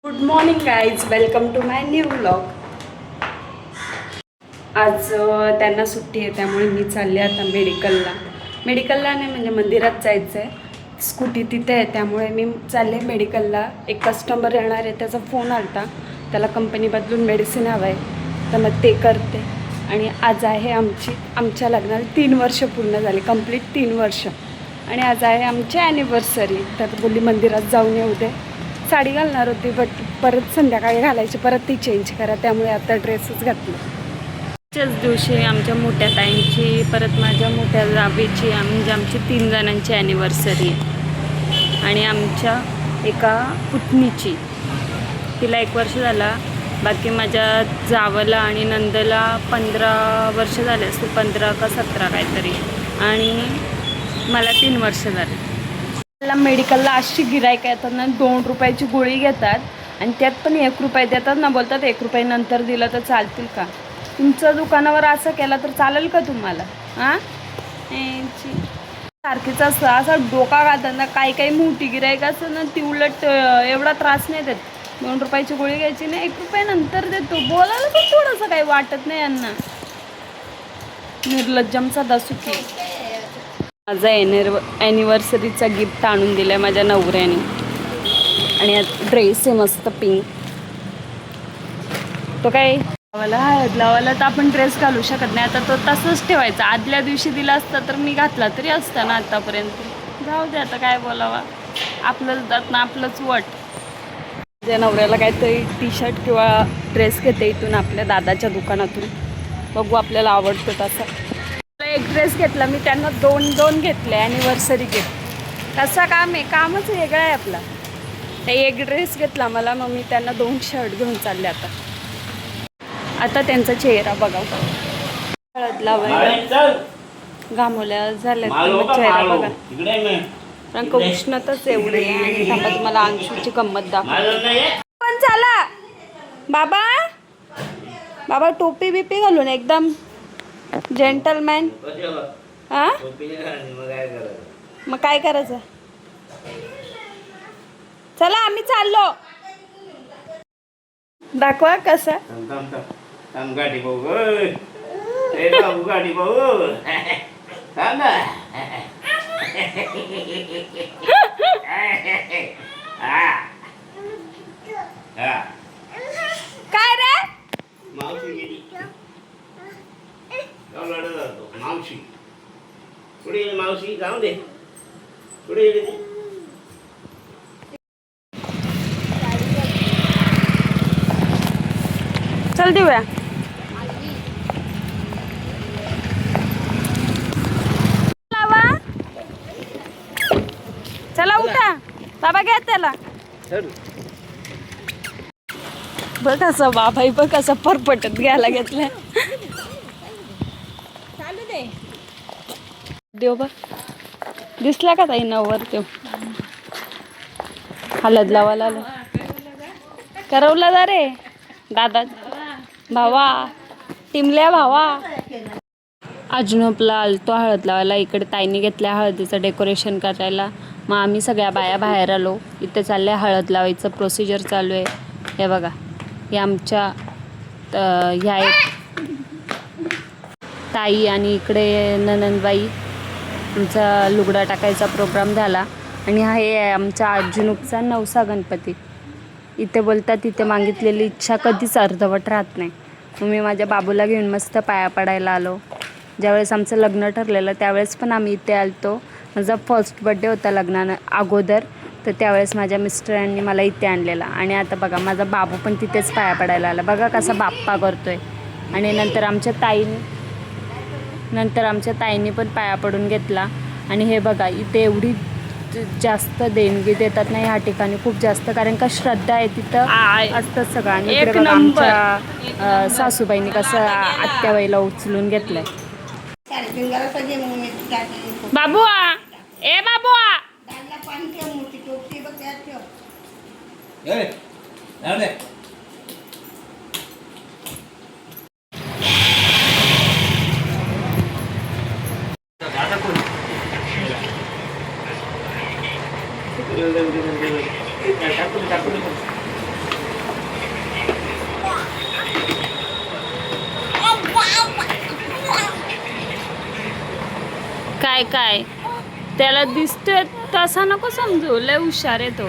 Good morning guys, welcome to my new vlog. आज त्यांना सुट्टी आहे त्यामुळे मी चालले आता मेडिकलला नाही म्हणजे मंदिरात जायचं आहे. स्कूटी तिथे आहे त्यामुळे मी चालले मेडिकलला. एक कस्टमर येणार आहे, त्याचा फोन आला, त्याला कंपनी बदलून मेडिसिन हवं आहे तर मग ते करते. आणि आज आहे आमच्या लग्नाला 3 वर्ष पूर्ण झाली, कंप्लीट 3 वर्ष. आणि आज आहे आमची ॲनिव्हर्सरी. तर बोलली मंदिरात जाऊन येऊ दे. साडी घालणार होती बट परत संध्याकाळी घालायची, परत ती चेंज करा, त्यामुळे आता ड्रेसच घातला. त्याच दिवशी आमच्या मोठ्या ताईंची परत माझ्या मोठ्या जावेची म्हणजे आमची 3 जणांची ॲनिव्हर्सरी आहे. आणि आमच्या एका पुतणीची, तिला 1 वर्ष झाला, बाकी माझ्या जावला आणि नंदला 15 वर्ष झाले असते, 15 का 17 काहीतरी, आणि मला 3 वर्ष झाले. मेडिकलला अशी गिरायक येतात ना, 2 रुपयाची गोळी घेतात आणि त्यात पण 1 रुपये देतात ना, बोलतात 1 रुपये नंतर दिलं तर चालतील का? तुमचं दुकानावर असं केलं तर चालेल का तुम्हाला? हां, सारखीच असतं, असा डोका घालतात ना. काही मोठी गिरायक असतं ना, ती उलट एवढा त्रास नाही देत. 2 रुपयाची गोळी घ्यायची नाही, 1 रुपये नंतर देतो. बोलायला पण थोडंसं काही वाटत नाही यांना. निर्लज्जमचा दसुकी. माझा ॲनिव्हर्सरीचा गिफ्ट आणून दिला आहे माझ्या नवऱ्याने. आणि ड्रेस आहे मस्त पिंक. तो काय लावायला तर आपण ड्रेस घालू शकत नाही, आता तो तसंच ठेवायचा. आदल्या दिवशी दिला असता तर मी घातला तरी असता ना आतापर्यंत. जाऊ दे, आता काय बोलावा, आपलंच जात ना, आपलंच वट. माझ्या नवऱ्याला काहीतरी टी शर्ट किंवा ड्रेस घेते इथून आपल्या दादाच्या दुकानातून. बघू आपल्याला आवडतो तसा. एक ड्रेस घेतला मी, त्यांना 2 घेतले ॲनिव्हर्सरी गिफ्ट. कसा काम आहे, कामच वेगळं आहे आपला. ते एक ड्रेस घेतला मला, मग मी त्यांना 2 शर्ट घेऊन चालले. आता त्यांचा चेहरा बघा, हळद लावायला घामोल्या झाल्या तर चेहरा बघा. कारण का उष्णताच एवढी आहे. आणि थांबा तुम्हाला अंशूची गंमत दाखवते. पण चला बाबा टोपी बिपी घालून एकदम जेंटलमॅन. हां, मग काय करायचं? चला आम्ही चाललो. दाखवा कसं. गाडी भाऊ, गाडी भाऊ, काय रे? मावशी गेली, लढत जातो. मावशी पुढे गेली, मावशी जाऊ दे, पुढे गेली. चल देऊया. चला उठा, बाबा घ्या त्याला. बघ कसं बाबाई, बघ कसं परपटत घ्यायला घेतलंय. चालू दे देव. बघ दिसला का ताई नवर? तो हलद लावायला करवला जा रे दादा, भावा, टिमल्या भावा. अजनूपला आलतो हळद लावायला. इकडे ताईने घेतल्या हळदीचं डेकोरेशन करायला. मग आम्ही सगळ्या बाया बाहेर आलो. इथे चालले हळद लावायचं प्रोसिजर चालू आहे. हे बघा, हे आमच्या ह्या एक ताई आणि इकडे ननंदबाई. आमचा लुगडा टाकायचा प्रोग्राम झाला. आणि हा हे आहे आमचा अजनूपचा नवसा गणपती. इथे बोलतात इथे मागितलेली इच्छा कधीच अर्धवट राहत नाही. मग मी माझ्या बाबूला घेऊन मस्त पाया पडायला आलो. ज्यावेळेस आमचं लग्न ठरलेलं त्यावेळेस पण आम्ही इथे आलतो. माझा फर्स्ट बड्डे होता लग्नानं अगोदर, तर त्यावेळेस माझ्या मिस्टरांनी मला इथे आणलेला. आणि आता बघा माझा बाबू पण तिथेच पाया पडायला आला. बघा कसा बाप्पा करतोय. आणि नंतर आमच्या ताईंनी पण पाया पडून घेतला. आणि हे बघा इथे एवढी जास्त देणगी देतात ना ह्या ठिकाणी, खूप जास्त, कारण का श्रद्धा आहे तिथं असतं सगळं. आणि इकडे बघा आमच्या सासूबाईंनी कसं आत्याबाईला उचलून घेतलंय. बाबू ए बाबू काय काय त्याला दिसतोय तसा नको समजू, लय हुशार आहे तो.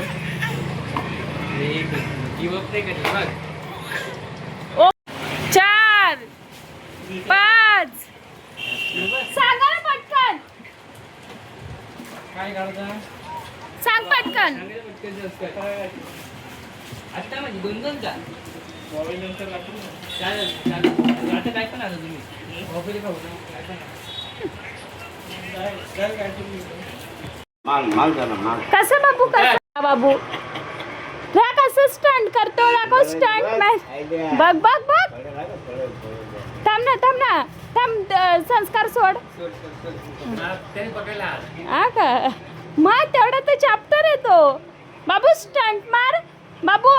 ओ 4 5 सांगा ना पटकन, काय काढता? सांग पटकन. आता म्हणजे 2-2 का? मोबाईल नंतर चालेल चालेल. आता काय पण आलं तुम्ही मोबाईल खाऊ ना काय पण काय तुम्ही माल माल झाला माल. कसं बाबू, कसं बाबू ह्या कसं स्टंट करतो, दाखव स्टंट मॅच. बघ बघ बघ, थांब ना थांब ना थांब, संस्कार सोड. त्याने पकडला. हा का, मग तेवढा तर चॅप्टर येतो. बाबू स्टंट मार, बाबू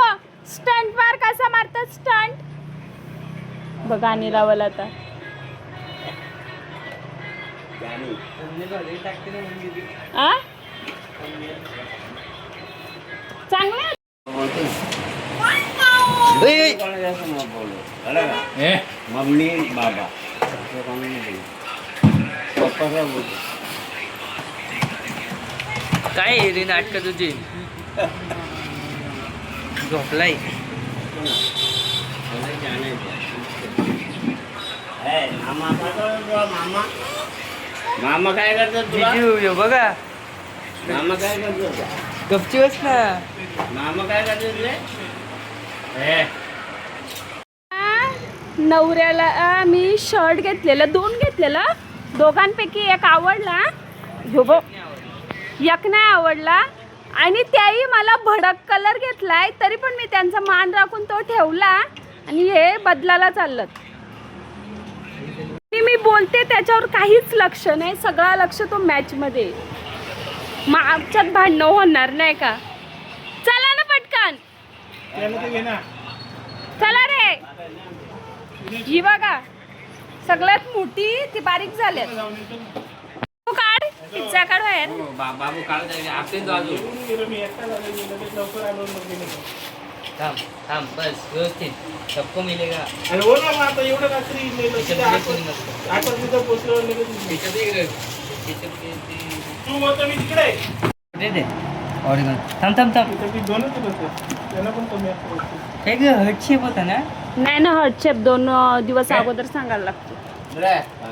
स्टंट मार. कसा मारतात स्टंट बघ. आणि लावल आता आ चांगलं मम्मी बाबा पप्पा काय आहे रे नाटक तुझी? झोपलाय. मामा मामा मामा काय करतात तुला? जिजू बघा मामा काय करतो? गपची बस ना. मामा काय करतो तुले? नवऱ्याला मी शर्ट घेतलेला, 2 घेतलेला, दोघांपैकी एक आवडला, एक नाही आवडला. आणि त्याही मला भडक कलर घेतलाय, तरी पण मी त्यांचा मान राखून तो ठेवला आणि हे बदलायला चाललं. मी बोलते त्याच्यावर काहीच लक्ष नाही, सगळा लक्ष तो मॅचमध्ये. मग आमच्यात भांडणं होणार नाही का? चला ना पटकन, चला रे. ही बघा सगळ्यात मोठी ती बारीक झाल्यात. तू काढ, पिझ्झा काढ बाहेर. बाबू काढत आपले बाजू. थांब थांब बस व्यवस्थित सबको मिलेगा. अरे हो ना, मग आता एवढं रात्री तू होतं मी तिकडे आहे. दे दे ऑरिजिनल. थांब थांब थांब. मी दोनच होते, त्यांना पण कमी असतं. काय ग हर्ट शेप होता ना? नाही ना, हर्ट शेप 2 दिवस अगोदर सांगायला लागतो.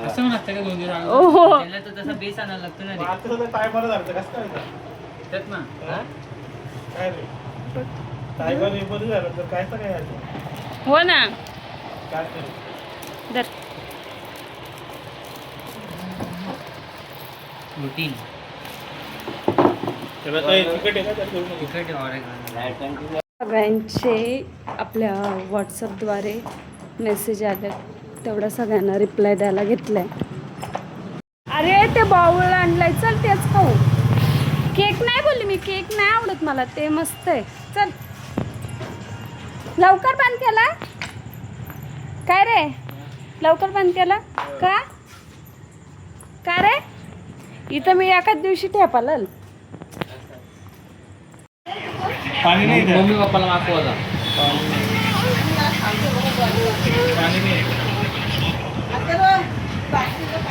असं नसतं का 2 दिवस ओहो, त्याला तर तसा बेस आणायला लागतो ना रे. आता तर टायमाला झालं कसं काय त्यात ना. काय रे टायमाला हे बरं झालं तर काय तर काय झालं? हो ना. काय करू? धर. रुटीन त्याला काय तिकट आहे का त्यात घेऊ नको. तिखट ऑरिजिनल. सगळ्यांचे आपल्या व्हॉट्सअपद्वारे मेसेज आले, तेवढा सगळ्यांना रिप्लाय द्यायला घेतलाय. अरे ते बाउल आणलाय, चल तेच खाऊ. केक नाही बोलली मी, केक नाही आवडत मला, ते मस्त आहे. चल लवकर बंद केला काय रे? लवकर बंद केला का? का रे? इथं मी एकाच दिवशी ठेपाल. पाणी नाही द्या. मम्मी पप्पाला मागव होता. पाणी नाही.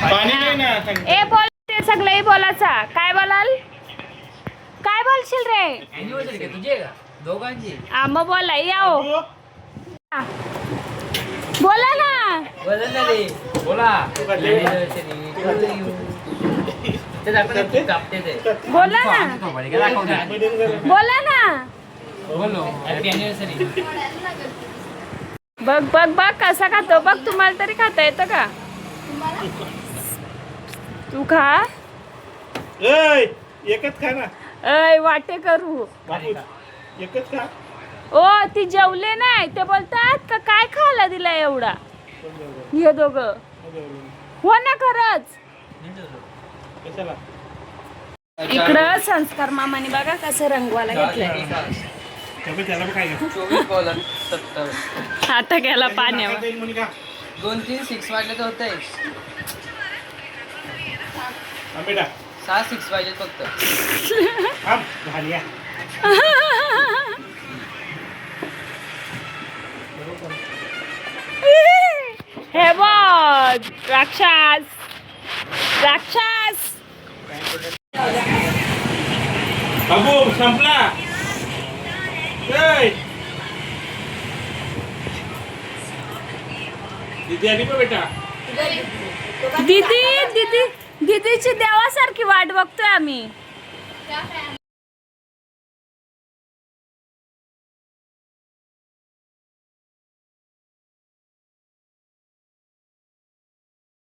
पाणी नाही ना. ए बोल, ते सगळंही बोलायचा. काय बोलाल, काय बोलशील रे? अॅनिव्हर्सरी का तुझी आहे का दोघांची? मग बोला याओ, बोला ना. बोला ना रे बोला. ते दाखवते कापते ते. बोला ना, बोला ना. बोलो हॅपी अॅनिव्हर्सरी. बघ बघ बघ कसा खातो बघ. तुम्हाला तरी खाता येतं का? तू खा. ए, एकच खा ना अय वाटे करू. बापू, एकच खा. ओ ती जेवले नाही, ते बोलतात का काय खायला दिला एवढा हे दोघं. हो ना खरंच. कशाला? इकडं संस्कार मामाने बघा कसं रंगवाला घेतलंय. त्याला पण काय घ्या. 24 बॉल 70. आता गेला पाण्यावर. 2-3 6 वाजले तर होतंय. बेटा 6 6 पाहिजे फक्त. थांब झाली. हे बघ राक्षस, राक्षस बाबू संपला. ए! दीदी आली बघ बेटा. दीदी दीदी दीदीची देवासारखी वाट बघतोय आम्ही.